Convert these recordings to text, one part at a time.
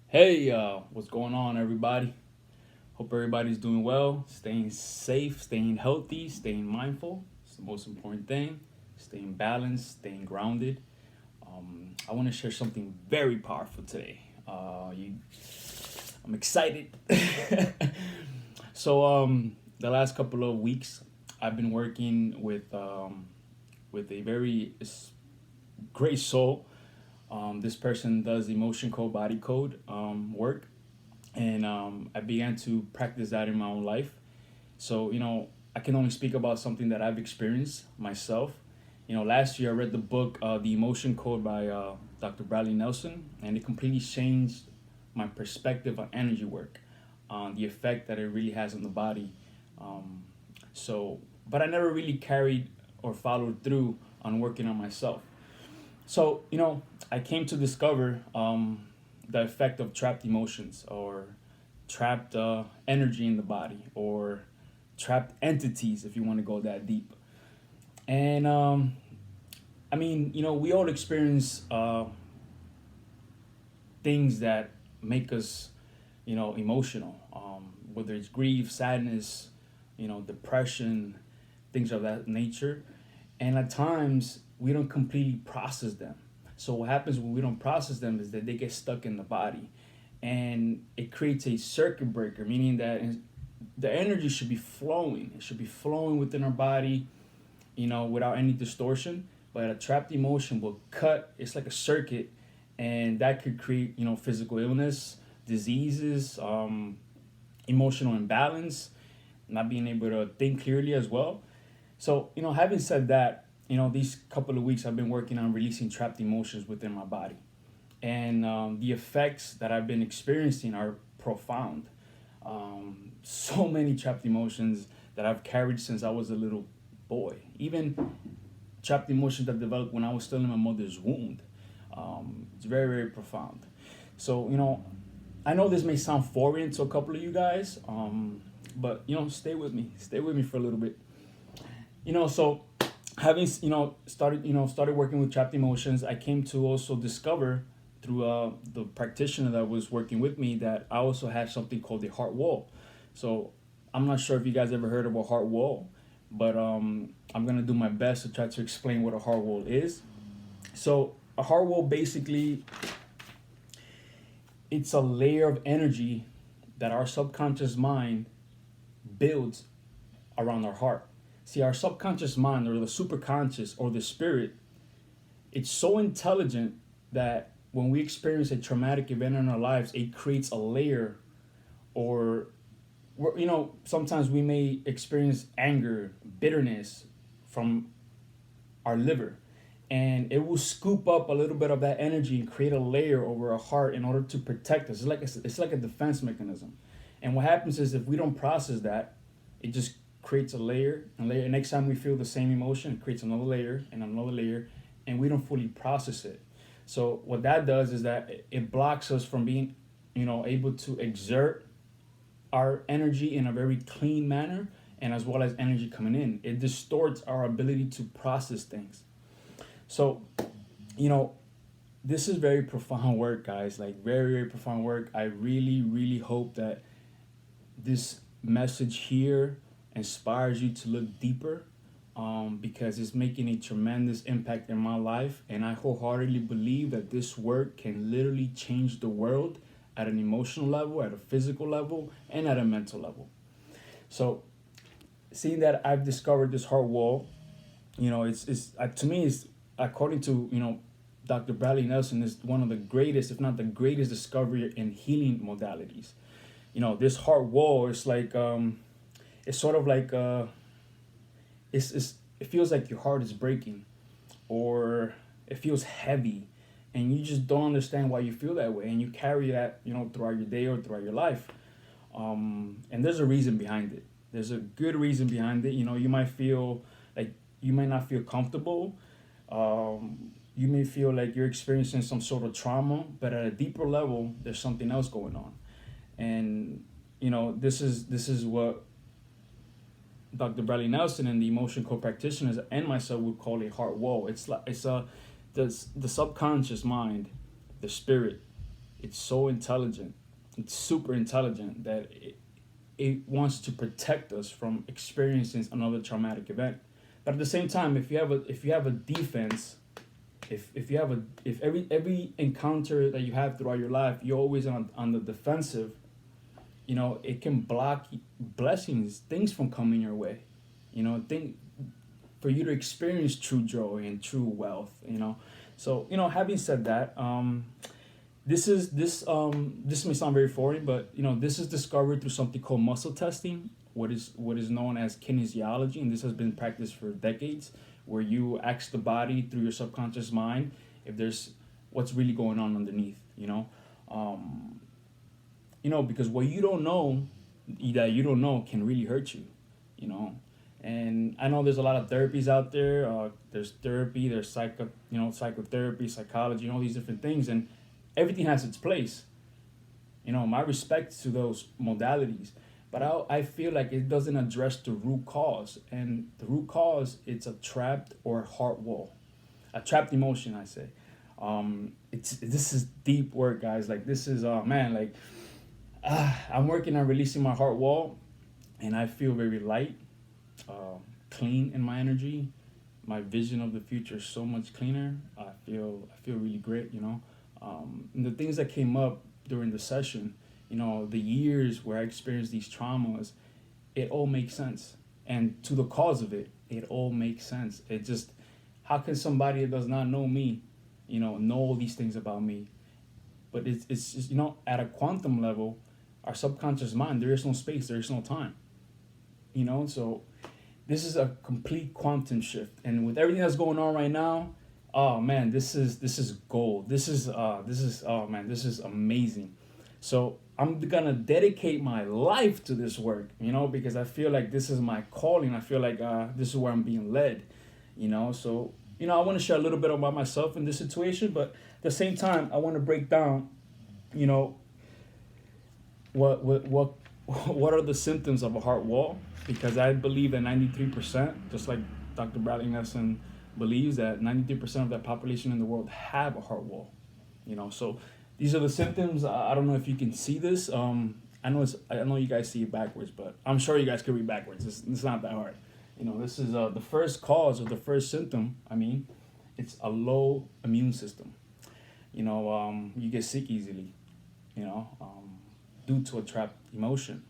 Hey, what's going on, everybody? Hope everybody's doing well, staying safe, staying healthy, staying mindful. It's the most important thing. Staying balanced, staying grounded. I want to share something very powerful today. I'm excited. The last couple of weeks, I've been working with a very great soul. This person does emotion code, body code work, and I began to practice that in my own life. So I can only speak about something that I've experienced myself. Last year I read the book The Emotion Code by Dr. Bradley Nelson, and it completely changed my perspective on energy work, on the effect that it really has on the body. Um, but I never really carried or followed through on working on myself. I came to discover the effect of trapped emotions or trapped energy in the body or trapped entities, if you want to go that deep. And we all experience things that make us, emotional, whether it's grief, sadness, depression, things of that nature. And at times, we don't completely process them. So what happens when we don't process them is that they get stuck in the body, and it creates a circuit breaker, meaning that the energy should be flowing. It should be flowing within our body, without any distortion. But a trapped emotion will cut. It's like a circuit, and that could create, physical illness, diseases, emotional imbalance, not being able to think clearly as well. So, having said that, these couple of weeks I've been working on releasing trapped emotions within my body. And the effects that I've been experiencing are profound. So many trapped emotions that I've carried since I was a little boy. Even trapped emotions that developed when I was still in my mother's womb. It's very, very profound. So, I know this may sound foreign to a couple of you guys, but, stay with me. Stay with me for a little bit. So having started working with trapped emotions, I came to also discover through the practitioner that was working with me that I also had something called the heart wall. So I'm not sure if you guys ever heard of a heart wall, but I'm gonna do my best to try to explain what a heart wall is. So a heart wall basically, it's a layer of energy that our subconscious mind builds around our heart. See, our subconscious mind, or the superconscious, or the spirit, it's so intelligent that when we experience a traumatic event in our lives, it creates a layer, or, sometimes we may experience anger, bitterness from our liver. And it will scoop up a little bit of that energy and create a layer over our heart in order to protect us. It's like a defense mechanism. And what happens is if we don't process that, it just creates a layer and layer. Next time we feel the same emotion, it creates another layer and another layer, and we don't fully process it. So what that does is that it blocks us from being, able to exert our energy in a very clean manner, and as well as energy coming in. It distorts our ability to process things. So, you know, this is very profound work, guys. Like very, very profound work. I really, really hope that this message here inspires you to look deeper, because it's making a tremendous impact in my life. And I wholeheartedly believe that this work can literally change the world at an emotional level, at a physical level, and at a mental level. So, seeing that I've discovered this heart wall, it's to me, it's according to Dr. Bradley Nelson, is one of the greatest, if not the greatest, discovery in healing modalities. This heart wall is like it's sort of like it feels like your heart is breaking, or it feels heavy, and you just don't understand why you feel that way, and you carry that throughout your day or throughout your life. And there's a reason behind it. There's a good reason behind it. You might feel like you might not feel comfortable. You may feel like you're experiencing some sort of trauma, but at a deeper level, there's something else going on. And this is what Dr. Bradley Nelson and the emotion co-practitioners and myself would call a heart wall. It's the subconscious mind, the spirit, it's so intelligent. It's super intelligent that it wants to protect us from experiencing another traumatic event. But at the same time, if you have a defense, if you have a if every encounter that you have throughout your life, you're always on the defensive, it can block blessings, things from coming your way. Think for you to experience true joy and true wealth. So having said that, this may sound very foreign, but this is discovered through something called muscle testing, what is known as kinesiology, and this has been practiced for decades, where you ask the body through your subconscious mind if there's what's really going on underneath. Because what you don't know that you don't know can really hurt you. And I know there's a lot of therapies out there. There's therapy, there's psychotherapy, psychology, and all these different things, and everything has its place. My respect to those modalities, but I feel like it doesn't address the root cause, and the root cause, it's a trapped or heart wall, a trapped emotion. I say, this is deep work, guys. Like this is I'm working on releasing my heart wall, and I feel very light, clean in my energy. My vision of the future is so much cleaner. I feel really great. And the things that came up during the session, the years where I experienced these traumas, it all makes sense. And to the cause of it, it all makes sense. It just, how can somebody that does not know me, know all these things about me? But it's just, at a quantum level, our subconscious mind, there is no space, there is no time. So this is a complete quantum shift. And with everything that's going on right now, oh man, this is gold. This is amazing. So I'm gonna dedicate my life to this work, because I feel like this is my calling. I feel like this is where I'm being led, So I want to share a little bit about myself in this situation, but at the same time, I want to break down, what are the symptoms of a heart wall, because I believe that 93%, just like Dr. Bradley Nelson believes, that 93% of the population in the world have a heart wall. So these are the symptoms. I don't know if you can see this. I know you guys see it backwards, but I'm sure you guys can read backwards. It's not that hard. This is the first cause, or the first symptom. It's a low immune system. You get sick easily. Due to a trapped emotion.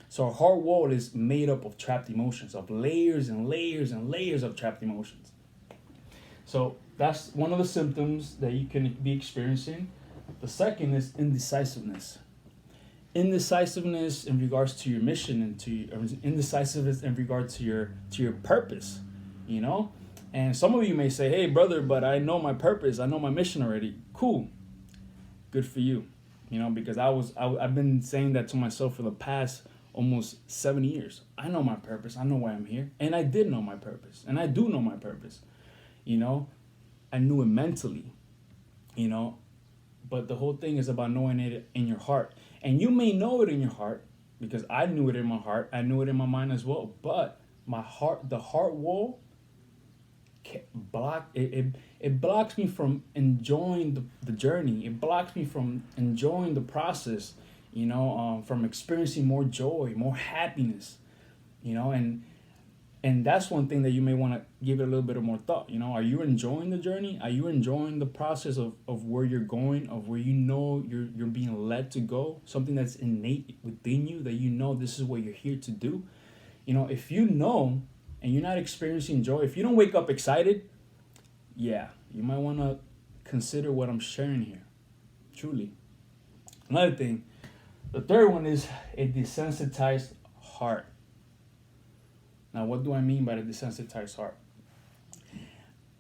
So our heart wall is made up of trapped emotions, of layers and layers and layers of trapped emotions. So that's one of the symptoms that you can be experiencing. The second is indecisiveness. Indecisiveness in regards to your mission, and indecisiveness in regards to your purpose. And some of you may say, "Hey, brother, but I know my purpose. I know my mission already." Cool. Good for you. Because I've been saying that to myself for the past almost 7 years. I know my purpose. I know why I'm here. And I did know my purpose. And I do know my purpose. I knew it mentally, but the whole thing is about knowing it in your heart. And you may know it in your heart, because I knew it in my heart. I knew it in my mind as well. But the heart wall, it blocks me from enjoying the journey. It blocks me from enjoying the process, from experiencing more joy, more happiness, and that's one thing that you may want to give it a little bit of more thought. Are you enjoying the journey? Are you enjoying the process of where you're going, of where you're being led to go? Something that's innate within you, that this is what you're here to do. If and you're not experiencing joy, if you don't wake up excited, yeah, you might want to consider what I'm sharing here. Truly. Another thing, the third one is a desensitized heart. Now, what do I mean by the desensitized heart?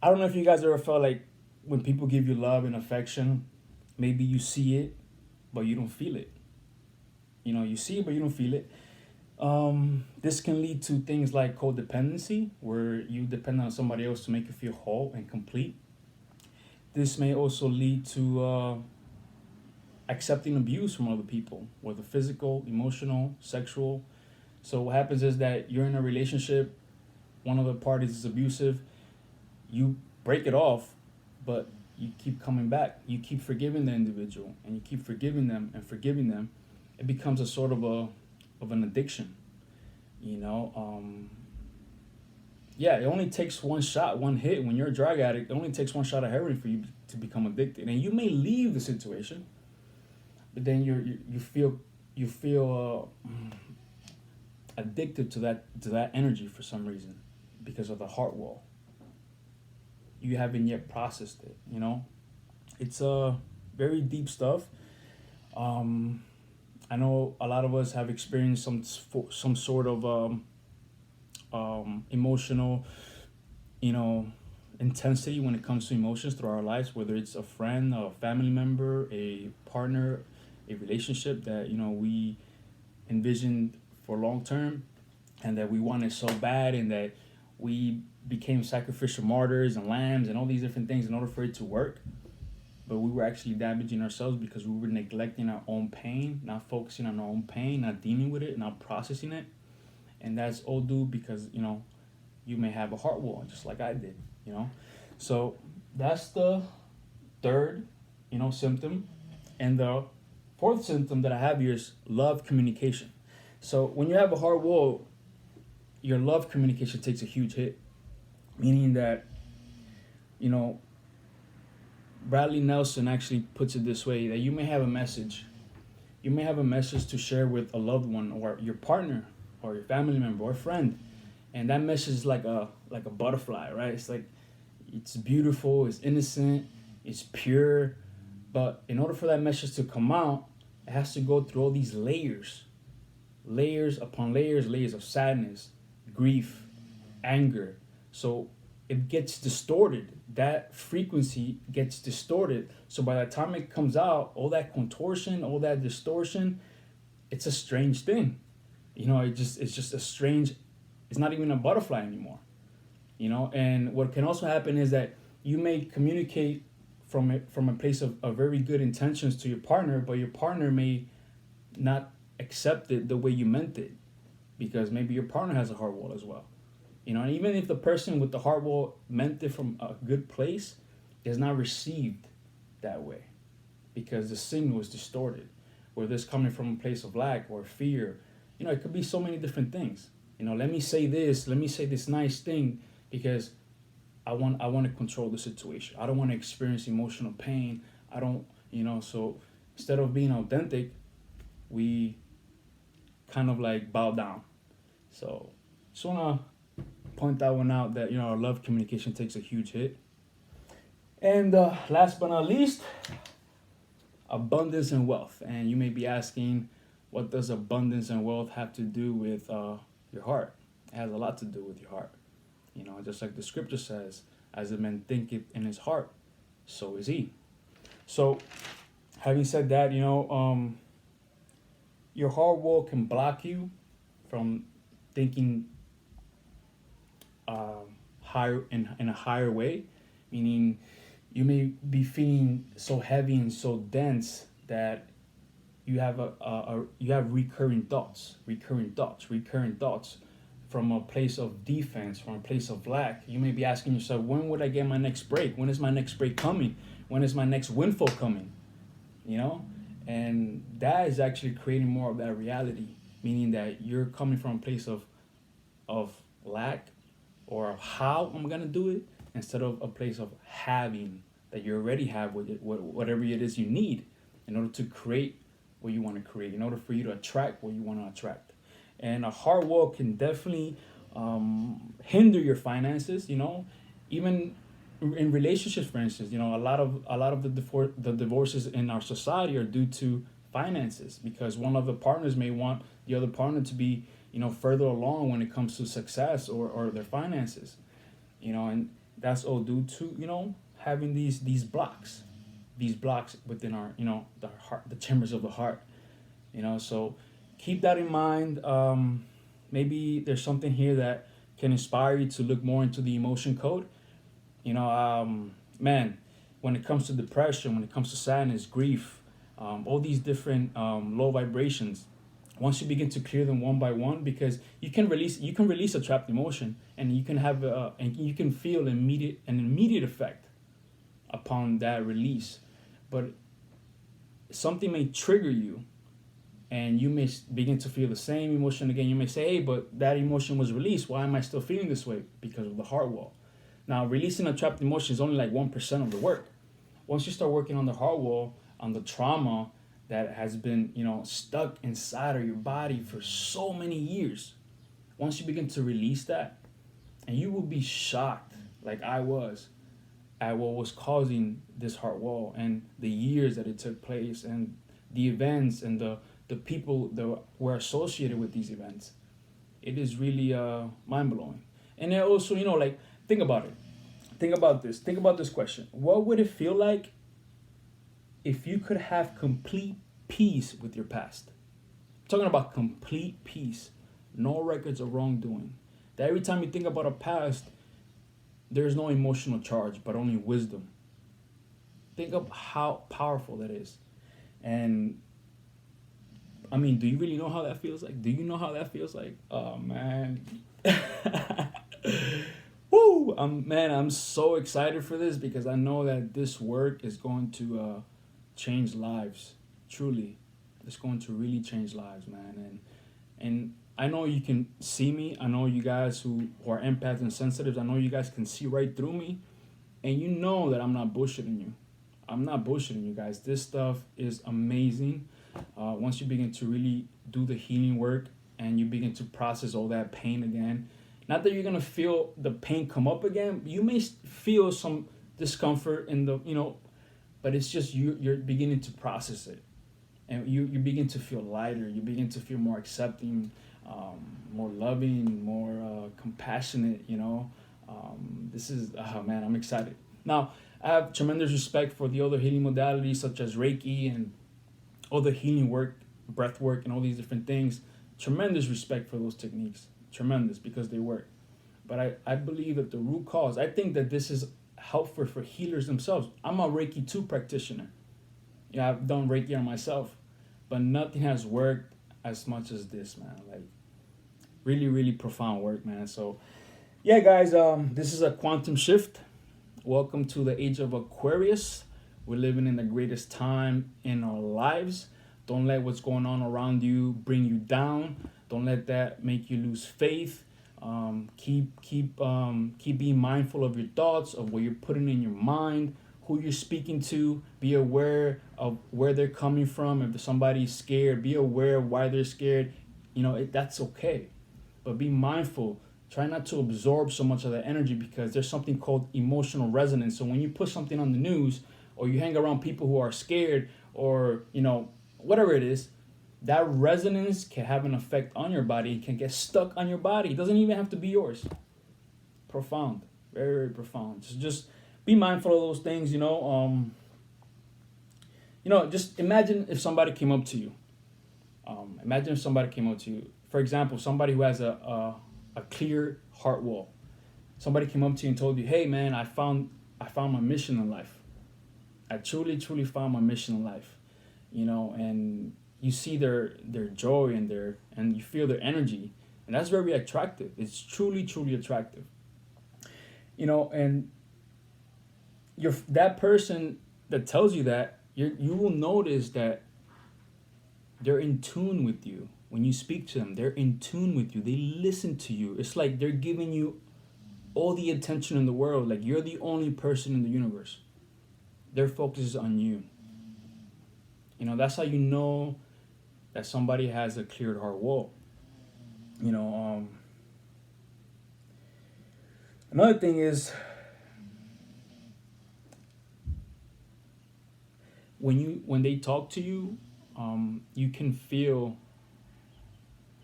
I don't know if you guys ever felt like when people give you love and affection, maybe you see it, but you don't feel it. You see it, but you don't feel it. This can lead to things like codependency, where you depend on somebody else to make you feel whole and complete. This may also lead to accepting abuse from other people, whether physical, emotional, sexual. So what happens is that you're in a relationship, one of the parties is abusive, you break it off, but you keep coming back, you keep forgiving the individual, and you keep forgiving them and forgiving them. It becomes a sort of an addiction, you know. Yeah, it only takes one shot, one hit. When you're a drug addict, it only takes one shot of heroin for you to become addicted. And you may leave the situation, but then you feel addicted to that energy for some reason, because of the heart wall. You haven't yet processed it. You know, it's very deep stuff. I know a lot of us have experienced some sort of emotional, you know, intensity when it comes to emotions through our lives, whether it's a friend, a family member, a partner, a relationship that, you know, we envisioned for long term, and that we wanted so bad, and that we became sacrificial martyrs and lambs and all these different things in order for it to work. But we were actually damaging ourselves because we were neglecting our own pain, not focusing on our own pain, not dealing with it, not processing it. And that's all due because, you know, you may have a heart wall, just like I did, you know. So that's the third, you know, symptom. And the fourth symptom that I have here is love communication. So when you have a heart wall, your love communication takes a huge hit. Meaning that, you know, Bradley Nelson actually puts it this way, that you may have a message. You may have a message to share with a loved one or your partner or your family member or friend. And that message is like a butterfly, right? It's like, it's beautiful, it's innocent, it's pure. But in order for that message to come out, it has to go through all these layers. Layers upon layers, layers of sadness, grief, anger. So it gets distorted. That frequency gets distorted. So by the time it comes out, all that contortion, all that distortion, it's a strange thing. You know, it's just a strange, it's not even a butterfly anymore. You know, and what can also happen is that you may communicate from a place of very good intentions to your partner, but your partner may not accept it the way you meant it, because maybe your partner has a heart wall as well. You know, and even if the person with the heart wall meant it from a good place, it's not received that way because the signal is distorted. Whether it's coming from a place of lack or fear, you know, it could be so many different things. You know, let me say this nice thing because I want to control the situation. I don't want to experience emotional pain. I don't, you know, so instead of being authentic, we kind of like bow down. So just want to point that one out, that, you know, our love communication takes a huge hit. And last but not least, abundance and wealth. And you may be asking, what does abundance and wealth have to do with your heart? It has a lot to do with your heart. You know, just like the scripture says, as a man thinketh in his heart, so is he. So having said that, you know, your heart wall can block you from thinking higher in a higher way, meaning you may be feeling so heavy and so dense that you have you have recurring thoughts from a place of defense, from a place of lack. You may be asking yourself, when would I get my next break? When is my next break coming? When is my next windfall coming? You know, and that is actually creating more of that reality, meaning that you're coming from a place of lack or of how I'm gonna do it, instead of a place of having, that you already have whatever it is you need in order to create what you want to create, in order for you to attract what you want to attract. And a heart wall can definitely hinder your finances. You know, even in relationships, for instance, you know, a lot of the divorces in our society are due to finances, because one of the partners may want the other partner to be, you know, further along when it comes to success or their finances, you know, and that's all due to, you know, having these blocks within our, you know, the heart, the chambers of the heart, you know. So keep that in mind. Maybe there's something here that can inspire you to look more into the emotion code. You know, man, when it comes to depression, when it comes to sadness, grief, all these different low vibrations, once you begin to clear them one by one, because you can release a trapped emotion, and you can have and you can feel an immediate effect. upon that release. But something may trigger you, and you may begin to feel the same emotion again. You may say, hey, but that emotion was released. Why am I still feeling this way? Because of the heart wall. Now, releasing a trapped emotion is only like 1% of the work. Once you start working on the heart wall, on the trauma that has been, stuck inside of your body for so many years, once you begin to release that, and you will be shocked, like I was, at what was causing this heart wall and the years that it took place and the events and the people that were associated with these events. It is really mind-blowing. And then also, like, think about it. Think about this. Think about this question. What would it feel like if you could have complete peace with your past? I'm talking about complete peace. No records of wrongdoing. That every time you think about a past, there's no emotional charge, but only wisdom. Think of how powerful that is. And I mean, do you really know how that feels like? Do you know how that feels like? Oh, man. Woo! I'm so excited for this because I know that this work is going to change lives. Truly. It's going to really change lives, man. And I know you can see me. I know you guys who are empaths and sensitives, I know you guys can see right through me. And you know that I'm not bullshitting you. I'm not bullshitting you guys. This stuff is amazing. Once you begin to really do the healing work and you begin to process all that pain again, not that you're going to feel the pain come up again. You may feel some discomfort in the, but it's just you're beginning to process it. And you begin to feel lighter. You begin to feel more accepting, more loving, more compassionate, This is, man, I'm excited. Now, I have tremendous respect for the other healing modalities such as Reiki and other healing work, breath work, and all these different things. Tremendous respect for those techniques. Tremendous, because they work. But I believe that the root cause, I think that this is helpful for healers themselves. I'm a Reiki 2 practitioner. Yeah, I've done Reiki on myself, but nothing has worked as much as this, man. Like, really, really profound work, man. So, yeah, guys, this is a quantum shift. Welcome to the age of Aquarius. We're living in the greatest time in our lives. Don't let what's going on around you bring you down. Don't let that make you lose faith. Keep being mindful of your thoughts, of what you're putting in your mind, who you're speaking to. Be aware of where they're coming from. If somebody's scared, be aware of why they're scared. That's okay. But be mindful. Try not to absorb so much of that energy, because there's something called emotional resonance. So when you put something on the news, or you hang around people who are scared, or, whatever it is, that resonance can have an effect on your body. It can get stuck on your body. It doesn't even have to be yours. Profound. Very, very profound. Just be mindful of those things, just imagine if somebody came up to you. For example, somebody who has a clear heart wall. Somebody came up to you and told you, hey, man, I found my mission in life. I truly, truly found my mission in life. And you see their joy and you feel their energy, and that's very attractive. It's truly, truly attractive. And that person that tells you that, you will notice that they're in tune with you. When you speak to them, they're in tune with you. They listen to you. It's like they're giving you all the attention in the world. Like, you're the only person in the universe. Their focus is on you. That's how you know that somebody has a cleared heart wall. Another thing is, when they talk to you, you can feel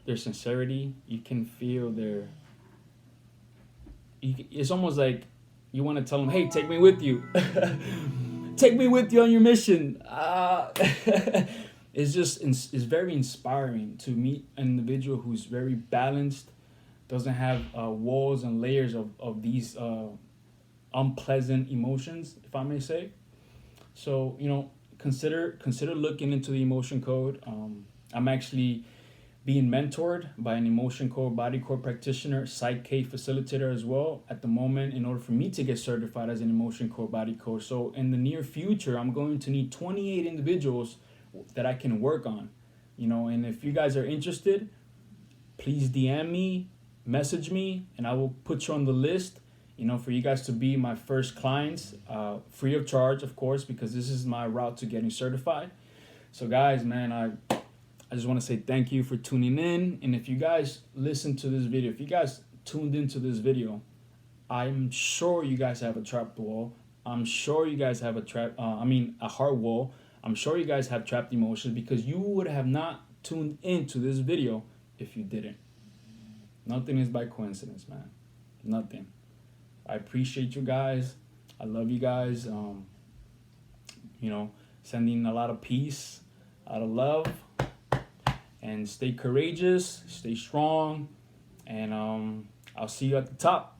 their sincerity. You can feel it's almost like you want to tell them, hey, take me with you. Take me with you on your mission. It's very inspiring to meet an individual who's very balanced, doesn't have walls and layers of these unpleasant emotions, if I may say. So, consider looking into the emotion code. I'm actually being mentored by an emotion core, body core practitioner, Psych K facilitator as well at the moment, in order for me to get certified as an emotion core, body core. So in the near future, I'm going to need 28 individuals that I can work on, you know. And if you guys are interested, please DM me, message me, and I will put you on the list, you know, for you guys to be my first clients, free of charge, of course, because this is my route to getting certified. So guys, man, I just want to say thank you for tuning in. And if you guys listen to this video, if you guys tuned into this video, I'm sure you guys have a trapped wall. I'm sure you guys have a heart wall. I'm sure you guys have trapped emotions, because you would have not tuned into this video if you didn't. Nothing is by coincidence, man. Nothing. I appreciate you guys. I love you guys. You know, sending a lot of peace, a lot of love. And stay courageous, stay strong, and I'll see you at the top.